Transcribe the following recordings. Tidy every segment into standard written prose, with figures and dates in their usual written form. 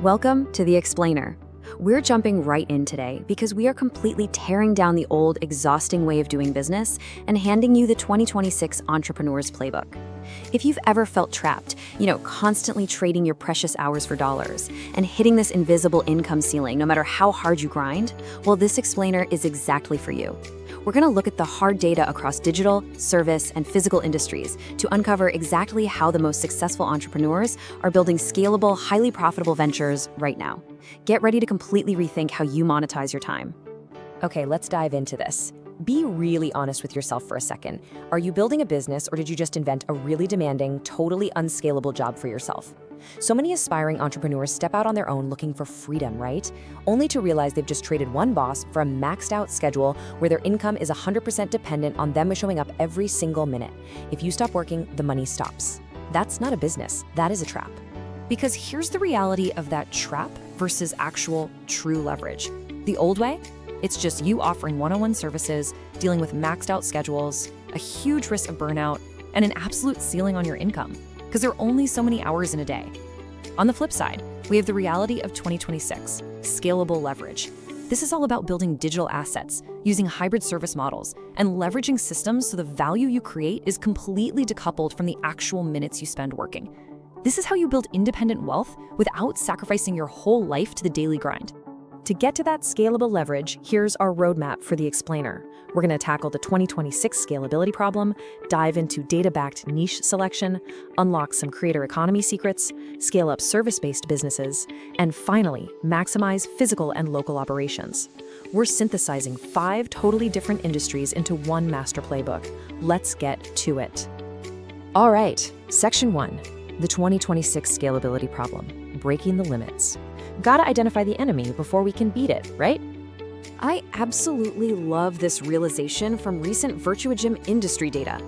Welcome to The Explainer. We're jumping right in today because we are completely tearing down the old, exhausting way of doing business and handing you the 2026 Entrepreneur's Playbook. If you've ever felt trapped, constantly trading your precious hours for dollars and hitting this invisible income ceiling no matter how hard you grind, well, this explainer is exactly for you. We're going to look at the hard data across digital, service, and physical industries to uncover exactly how the most successful entrepreneurs are building scalable, highly profitable ventures right now. Get ready to completely rethink how you monetize your time. Okay, let's dive into this. Be really honest with yourself for a second. Are you building a business, or did you just invent a really demanding, totally unscalable job for yourself? So many aspiring entrepreneurs step out on their own looking for freedom, right? Only to realize they've just traded one boss for a maxed out schedule where their income is 100% dependent on them showing up every single minute. If you stop working, the money stops. That's not a business, that is a trap. Because here's the reality of that trap versus actual true leverage. The old way? It's just you offering one-on-one services, dealing with maxed out schedules, a huge risk of burnout, and an absolute ceiling on your income, because there are only so many hours in a day. On the flip side, we have the reality of 2026, scalable leverage. This is all about building digital assets, using hybrid service models, and leveraging systems so the value you create is completely decoupled from the actual minutes you spend working. This is how you build independent wealth without sacrificing your whole life to the daily grind. To get to that scalable leverage, here's our roadmap for the explainer. We're going to tackle the 2026 scalability problem, dive into data-backed niche selection, unlock some creator economy secrets, scale up service-based businesses, and finally, maximize physical and local operations. We're synthesizing 5 totally different industries into one master playbook. Let's get to it. All right, Section 1, the 2026 scalability problem, breaking the limits. Gotta identify the enemy before we can beat it, right? I absolutely love this realization from recent Virtua Gym industry data.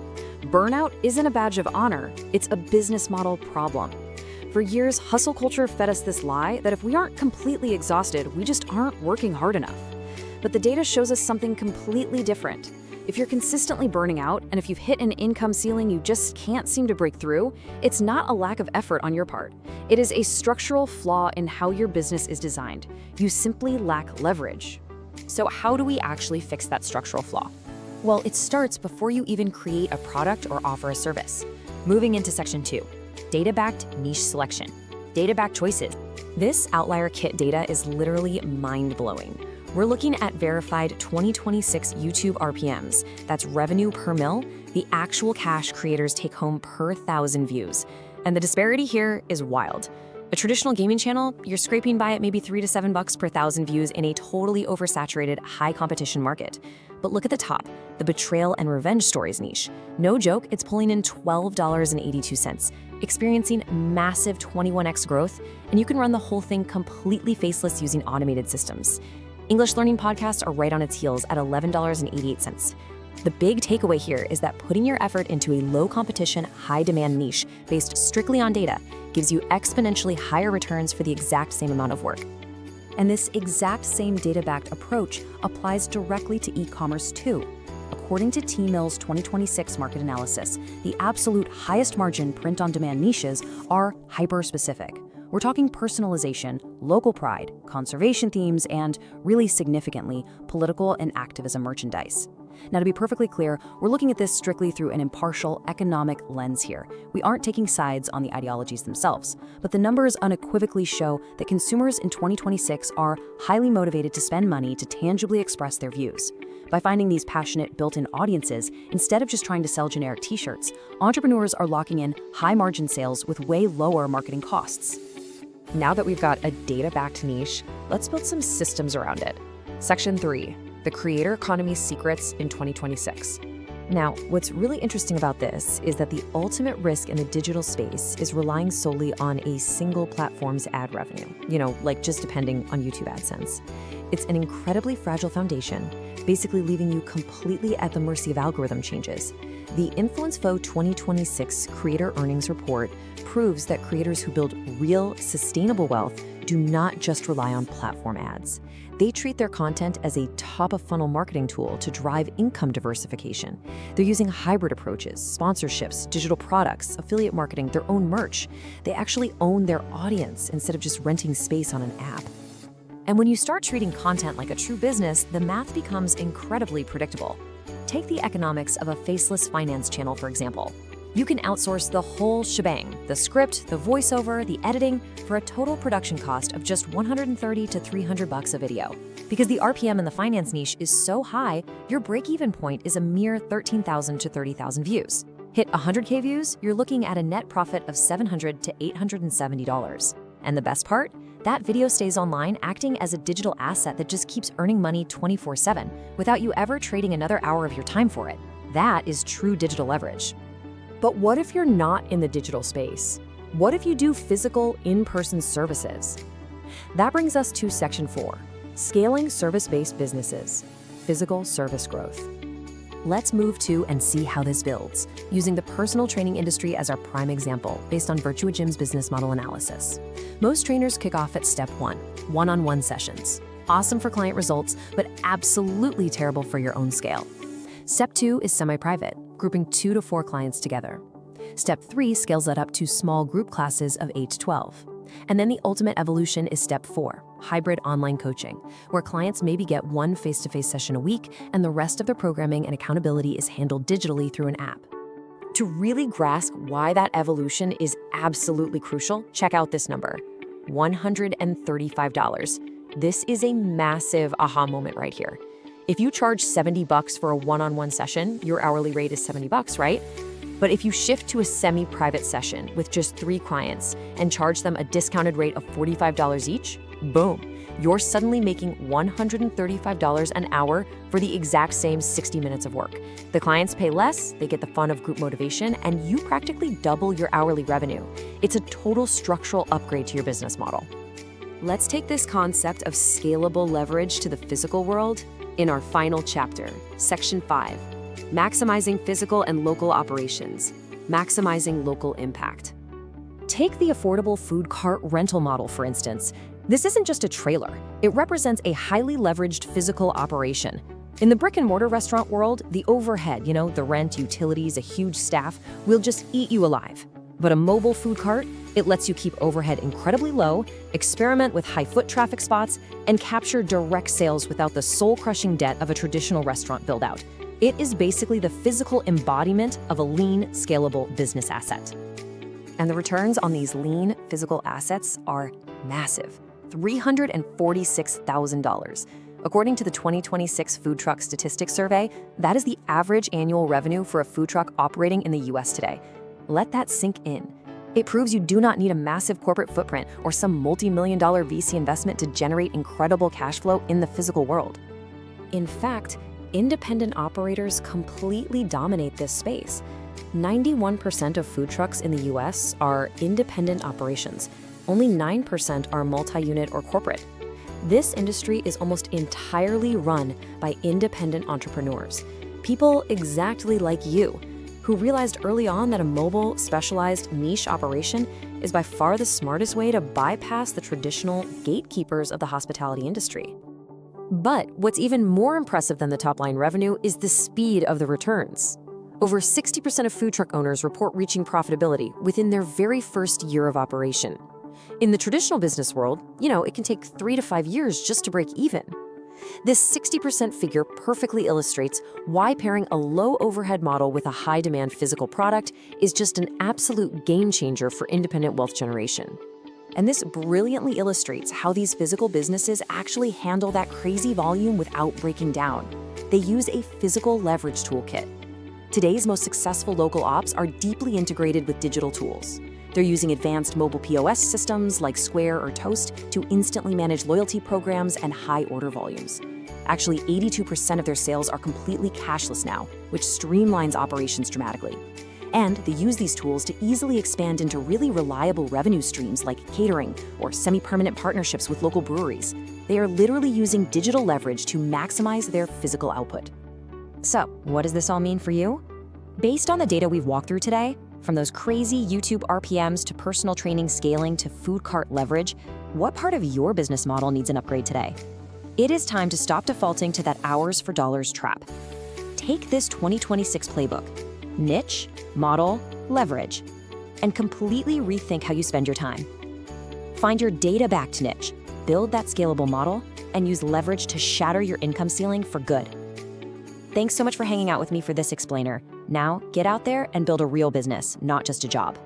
Burnout isn't a badge of honor, it's a business model problem. For years, hustle culture fed us this lie that if we aren't completely exhausted, we just aren't working hard enough. But the data shows us something completely different. If you're consistently burning out, and if you've hit an income ceiling you just can't seem to break through, it's not a lack of effort on your part. It is a structural flaw in how your business is designed. You simply lack leverage. So how do we actually fix that structural flaw? Well, it starts before you even create a product or offer a service. Moving into Section 2, data-backed niche selection, data-backed choices. This outlier kit data is literally mind-blowing. We're looking at verified 2026 YouTube RPMs. That's revenue per mil, the actual cash creators take home per 1,000 views. And the disparity here is wild. A traditional gaming channel, you're scraping by at maybe $3 to $7 per 1,000 views in a totally oversaturated, high-competition market. But look at the top, the betrayal and revenge stories niche. No joke, it's pulling in $12.82, experiencing massive 21x growth, and you can run the whole thing completely faceless using automated systems. English learning podcasts are right on its heels at $11.88. The big takeaway here is that putting your effort into a low-competition, high-demand niche based strictly on data gives you exponentially higher returns for the exact same amount of work. And this exact same data-backed approach applies directly to e-commerce too. According to T-Mill's 2026 market analysis, the absolute highest margin print-on-demand niches are hyper-specific. We're talking personalization, local pride, conservation themes, and, really significantly, political and activism merchandise. Now, to be perfectly clear, we're looking at this strictly through an impartial economic lens here. We aren't taking sides on the ideologies themselves, but the numbers unequivocally show that consumers in 2026 are highly motivated to spend money to tangibly express their views. By finding these passionate built-in audiences, instead of just trying to sell generic t-shirts, entrepreneurs are locking in high-margin sales with way lower marketing costs. Now that we've got a data-backed niche, let's build some systems around it. Section 3, the creator economy secrets in 2026. Now, what's really interesting about this is that the ultimate risk in the digital space is relying solely on a single platform's ad revenue, like just depending on YouTube AdSense. It's an incredibly fragile foundation, basically leaving you completely at the mercy of algorithm changes. The InfluenceFo 2026 Creator Earnings Report proves that creators who build real, sustainable wealth do not just rely on platform ads. They treat their content as a top-of-funnel marketing tool to drive income diversification. They're using hybrid approaches, sponsorships, digital products, affiliate marketing, their own merch. They actually own their audience instead of just renting space on an app. And when you start treating content like a true business, the math becomes incredibly predictable. Take the economics of a faceless finance channel, for example. You can outsource the whole shebang, the script, the voiceover, the editing, for a total production cost of just $130 to $300 a video. Because the RPM in the finance niche is so high, your break-even point is a mere 13,000 to 30,000 views. Hit 100K views, you're looking at a net profit of $700 to $870. And the best part? That video stays online, acting as a digital asset that just keeps earning money 24/7 without you ever trading another hour of your time for it. That is true digital leverage. But what if you're not in the digital space? What if you do physical, in-person services? That brings us to Section 4, Scaling Service-Based Businesses, Physical Service Growth. Let's move to and see how this builds, using the personal training industry as our prime example, based on Virtua Gym's business model analysis. Most trainers kick off at Step 1, one-on-one sessions. Awesome for client results, but absolutely terrible for your own scale. Step 2 is semi-private, grouping 2 to 4 clients together. Step 3 scales that up to small group classes of 8 to 12. And then the ultimate evolution is Step 4, hybrid online coaching, where clients maybe get one face-to-face session a week and the rest of the programming and accountability is handled digitally through an app. To really grasp why that evolution is absolutely crucial, check out this number, $135. This is a massive aha moment right here. If you charge $70 for a one-on-one session, your hourly rate is $70, right? But if you shift to a semi-private session with just 3 clients and charge them a discounted rate of $45 each, boom, you're suddenly making $135 an hour for the exact same 60 minutes of work. The clients pay less, they get the fun of group motivation, and you practically double your hourly revenue. It's a total structural upgrade to your business model. Let's take this concept of scalable leverage to the physical world in our final chapter, Section 5. Maximizing physical and local operations, maximizing local impact. Take the affordable food cart rental model, for instance. This isn't just a trailer. It represents a highly leveraged physical operation. In the brick and mortar restaurant world, the overhead, the rent, utilities, a huge staff, will just eat you alive. But a mobile food cart, it lets you keep overhead incredibly low, experiment with high foot traffic spots, and capture direct sales without the soul-crushing debt of a traditional restaurant build-out. It is basically the physical embodiment of a lean, scalable business asset. And the returns on these lean physical assets are massive, $346,000. According to the 2026 Food Truck Statistics Survey, that is the average annual revenue for a food truck operating in the US today. Let that sink in. It proves you do not need a massive corporate footprint or some multi-million-dollar VC investment to generate incredible cash flow in the physical world. In fact, independent operators completely dominate this space. 91% of food trucks in the US are independent operations. Only 9% are multi-unit or corporate. This industry is almost entirely run by independent entrepreneurs, people exactly like you, who realized early on that a mobile, specialized niche operation is by far the smartest way to bypass the traditional gatekeepers of the hospitality industry. But what's even more impressive than the top-line revenue is the speed of the returns. Over 60% of food truck owners report reaching profitability within their very first year of operation. In the traditional business world, it can take 3 to 5 years just to break even. This 60% figure perfectly illustrates why pairing a low overhead model with a high-demand physical product is just an absolute game changer for independent wealth generation. And this brilliantly illustrates how these physical businesses actually handle that crazy volume without breaking down. They use a physical leverage toolkit. Today's most successful local ops are deeply integrated with digital tools. They're using advanced mobile POS systems like Square or Toast to instantly manage loyalty programs and high order volumes. Actually, 82% of their sales are completely cashless now, which streamlines operations dramatically. And they use these tools to easily expand into really reliable revenue streams like catering or semi-permanent partnerships with local breweries. They are literally using digital leverage to maximize their physical output. So, what does this all mean for you? Based on the data we've walked through today, from those crazy YouTube RPMs to personal training scaling to food cart leverage, what part of your business model needs an upgrade today? It is time to stop defaulting to that hours for dollars trap. Take this 2026 playbook, niche, model, leverage, and completely rethink how you spend your time. Find your data-backed niche, build that scalable model, and use leverage to shatter your income ceiling for good. Thanks so much for hanging out with me for this explainer. Now, get out there and build a real business, not just a job.